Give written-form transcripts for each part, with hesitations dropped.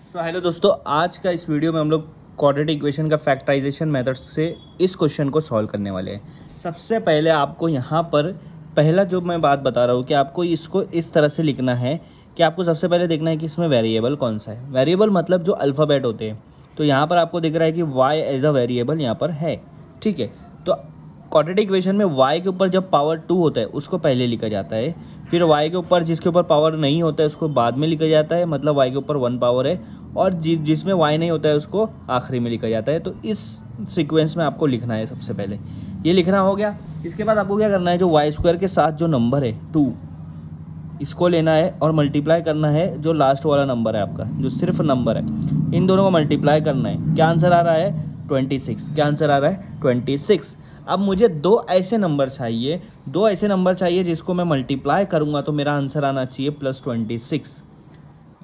Hello दोस्तों, आज का इस वीडियो में हम लोग क्वाड्रेटिक इक्वेशन का फैक्टराइजेशन मेथड से इस क्वेश्चन को सॉल्व करने वाले हैं। सबसे पहले आपको यहाँ पर पहला जो मैं बात बता रहा हूँ कि आपको इसको इस तरह से लिखना है कि आपको सबसे पहले देखना है कि इसमें वेरिएबल कौन सा है। वेरिएबल मतलब जो अल्फ़ाबेट होते हैं। तो यहाँ पर आपको दिख रहा है कि y एज अ वेरिएबल यहाँ पर है, ठीक है। तो क्वाड्रेटिक इक्वेशन में y के ऊपर जब पावर 2 होता है उसको पहले लिखा जाता है, फिर y के ऊपर जिसके ऊपर पावर नहीं होता है उसको बाद में लिखा जाता है, मतलब y के ऊपर 1 पावर है, और जिसमें y नहीं होता है उसको आखिरी में लिखा जाता है। तो इस सीक्वेंस में आपको लिखना है। सबसे पहले ये लिखना हो गया। इसके बाद आपको क्या करना है, जो वाई स्क्वायर के साथ जो नंबर है 2 इसको लेना है और मल्टीप्लाई करना है जो लास्ट वाला नंबर है आपका, जो सिर्फ नंबर है, इन दोनों को मल्टीप्लाई करना है। क्या आंसर आ रहा है? 26। क्या आंसर आ रहा है? 26। अब मुझे दो ऐसे नंबर चाहिए जिसको मैं मल्टीप्लाई करूंगा तो मेरा आंसर आना चाहिए +26।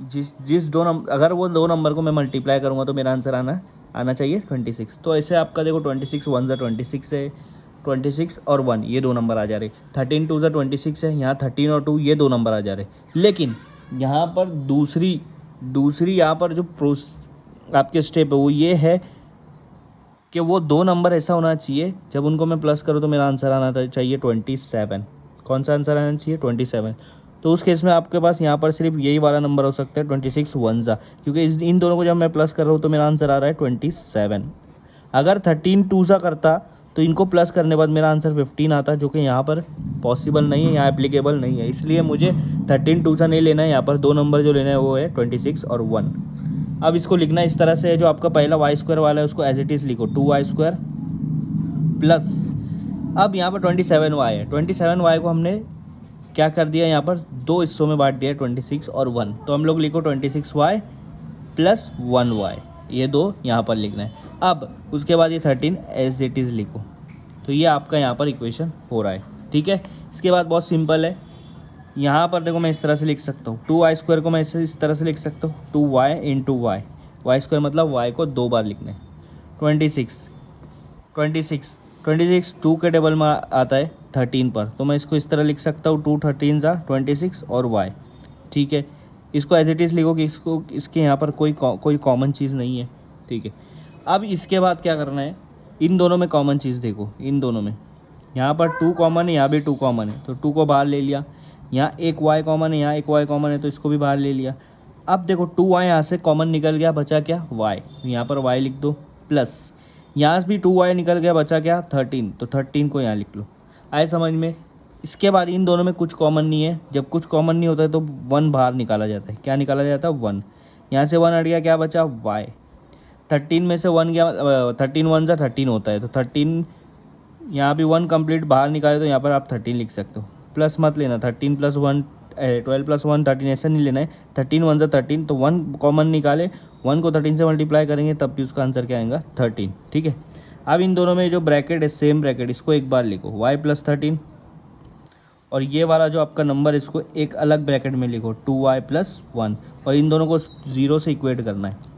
जिस दो नंबर, अगर वो दो नंबर को मैं मल्टीप्लाई करूंगा तो मेरा आंसर आना चाहिए 26। तो ऐसे आपका देखो 26 1 ज़ा 26 है, 26 और 1 ये दो नंबर आ जा रहे, 13 2 ज़ा 26 है, यहाँ 13 और 2 ये दो नंबर आ जा रहे। लेकिन यहाँ पर दूसरी यहाँ पर जो आपके स्टेप है वो ये है कि वो दो नंबर ऐसा होना चाहिए जब उनको मैं प्लस करूँ तो मेरा आंसर आना चाहिए 27। कौन सा आंसर आना चाहिए? 27। तो उस केस में आपके पास यहाँ पर सिर्फ यही वाला नंबर हो सकता है 26 1 ज़ा, क्योंकि इन दोनों को जब मैं प्लस कर रहा हूँ तो मेरा आंसर आ रहा है 27। अगर 13 2 ज़ा करता तो इनको प्लस करने बाद मेरा आंसर 15 आता, जो कि यहाँ पर पॉसिबल नहीं है, यहाँ एप्लीकेबल नहीं है। इसलिए मुझे 13 2 ज़ा नहीं लेना है, यहाँ पर दो नंबर जो लेना है वो है 26 और 1। अब इसको लिखना इस तरह से है, जो आपका पहला वाई स्क्वायर वाला है उसको एज इट इज़ लिखो 2y स्क्वायर प्लस, अब यहाँ पर 27y है, 27y को हमने क्या कर दिया, यहाँ पर दो हिस्सों में बांट दिया 26 और 1। तो हम लोग लिखो 26y प्लस 1y, ये दो यहाँ पर लिखना है। अब उसके बाद ये 13 एज इट इज़ लिखो। तो ये आपका यहाँ पर इक्वेशन हो रहा है, ठीक है। इसके बाद बहुत सिंपल है, यहाँ पर देखो मैं इस तरह से लिख सकता हूँ 2y स्क्वायर को मैं इस तरह से लिख सकता हूँ 2y इंटू वाई स्क्वायर, मतलब y को दो बार लिखना है। 26 2 के टेबल में आता है 13 पर, तो मैं इसको इस तरह लिख सकता हूँ 2 13 ज़ा 26 और y, ठीक है। इसको एज इट इज़ लिखो कि इसके यहाँ पर कोई कॉमन चीज़ नहीं है, ठीक है। अब इसके बाद क्या करना है, इन दोनों में कॉमन चीज़ देखो, इन दोनों में यहाँ पर 2 कॉमन है, यहाँ भी 2 कॉमन है, तो 2 को बाहर ले लिया। यहाँ एक y कॉमन है, यहाँ एक y कॉमन है, तो इसको भी बाहर ले लिया। अब देखो 2y यहाँ से कॉमन निकल गया, बचा क्या? y, यहाँ पर y लिख दो, प्लस यहाँ से भी 2y निकल गया, बचा क्या? 13, तो 13 को यहाँ लिख लो। आए समझ में? इसके बाद इन दोनों में कुछ कॉमन नहीं है, जब कुछ कॉमन नहीं होता है तो 1 बाहर निकाला जाता है। क्या निकाला जाता है? 1। यहाँ से 1 हट गया, क्या बचा? y। 13 में से 1 गया, 13 1 ज़ा 13 होता है, तो 13 यहाँ भी 1 कंप्लीट बाहर निकाले तो यहाँ पर आप 13 लिख सकते हो। प्लस मत लेना, 13 + 1 12 + 1 13 ऐसा नहीं लेना है। 13 1 ज़ा 13, तो 1 कॉमन निकाले, 1 को 13 से मल्टीप्लाई करेंगे तब भी उसका आंसर क्या आएगा? 13, ठीक है। अब इन दोनों में जो ब्रैकेट है, सेम ब्रैकेट, इसको एक बार लिखो y + 13, और ये वाला जो आपका नंबर इसको एक अलग ब्रैकेट में लिखो 2y + 1, और इन दोनों को 0 से इक्वेट करना है।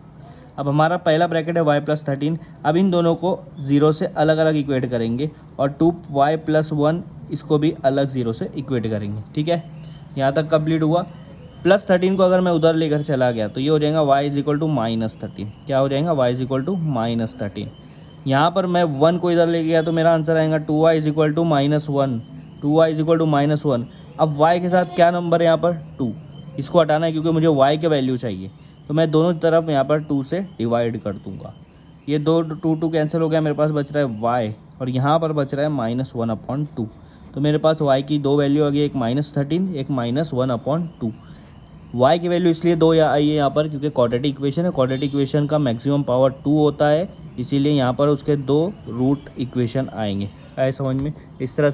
अब हमारा पहला ब्रैकेट है y + 13, अब इन दोनों को 0 से अलग अलग इक्वेट करेंगे, और 2y + 1 इसको भी अलग 0 से इक्वेट करेंगे, ठीक है। यहाँ तक कंप्लीट हुआ। +13 को अगर मैं उधर लेकर चला गया तो ये हो जाएगा y = -13। क्या हो जाएगा? y = -13। यहाँ पर मैं 1 को इधर ले गया तो मेरा आंसर आएगा 2y = -1, 2y = -1। अब y के साथ क्या नंबर है यहाँ पर? 2। इसको हटाना है क्योंकि मुझे y के वैल्यू चाहिए, तो मैं दोनों तरफ यहाँ पर 2 से डिवाइड कर दूंगा। ये 2 कैंसिल हो गया, मेरे पास बच रहा है y, और यहाँ पर बच रहा है -1/2। तो मेरे पास y की दो वैल्यू आ गई, एक -13, एक -1/2। y की वैल्यू इसलिए 2 आई है यहाँ पर क्योंकि क्वाड्रेटिक इक्वेशन है, क्वाड्रेटिक इक्वेशन का मैक्सिमम पावर 2 होता है, इसीलिए यहाँ पर उसके 2 रूट इक्वेशन आएंगे। आए समझ में? इस तरह से